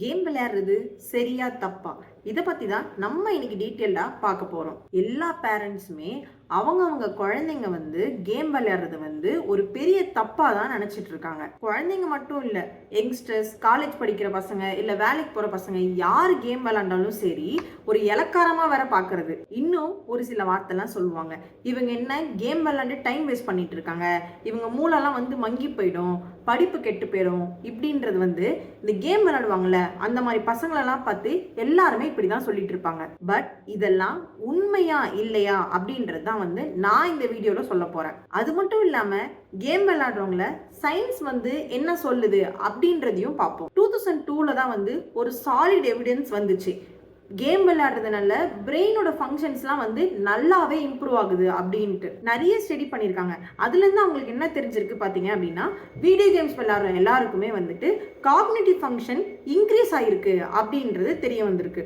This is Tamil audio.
கேம் விளையாடுறது சரியா தப்பா இதை பத்தி தான் நம்ம இன்னைக்கு டீட்டெயில்டா பார்க்க போறோம். எல்லா பேரண்ட்ஸுமே அவங்க குழந்தைங்க கேம் விளையாடுறது ஒரு பெரிய தப்பா தான் நினைச்சிட்டு இருக்காங்க. குழந்தைங்க மட்டும் இல்ல, யங்ஸ்டர்ஸ், காலேஜ் படிக்கிற பசங்க இல்ல வேலைக்கு போற பசங்க யார் கேம் விளையாண்டாலும் சரி ஒரு இலக்காரமா வேற பாக்குறது. இன்னும் ஒரு சில வார்த்தைலாம் சொல்லுவாங்க, இவங்க என்ன கேம் விளையாண்டு டைம் வேஸ்ட் பண்ணிட்டு இருக்காங்க, இவங்க மூளைலாம் மங்கி போயிடும், படிப்பு கெட்டு போயிடும் இப்படின்றது இந்த கேம் விளையாடுவாங்கல்ல அந்த மாதிரி பசங்களெல்லாம் பார்த்து எல்லாருமே இப்படிதான் சொல்லிட்டு இருப்பாங்க. பட் இதெல்லாம் உண்மையா இல்லையா அப்படின்றது தான் நான் இந்த வீடியோல சொல்ல போறேன். அது மட்டும் இல்லாம கேம் விளையாடுறவங்கள சயின்ஸ் என்ன சொல்லுது அப்படின்றதையும் பார்ப்போம். 2002ல தான் ஒரு சாலிட் எவிடன்ஸ் வந்துச்சு. கேம் விளையாடுறதுனால பிரெயினோட ஃபங்க்ஷன்ஸ்லாம் நல்லாவே இம்ப்ரூவ் ஆகுது அப்படின்ட்டு நிறைய ஸ்டடி பண்ணியிருக்காங்க. அதுலேருந்து அவங்களுக்கு என்ன தெரிஞ்சிருக்கு பார்த்தீங்க அப்படின்னா, வீடியோ கேம்ஸ் விளையாடுற எல்லாருக்குமே காக்னிட்டிவ் ஃபங்க்ஷன் இன்க்ரீஸ் ஆகிருக்கு அப்படின்றது தெரிய வந்திருக்கு.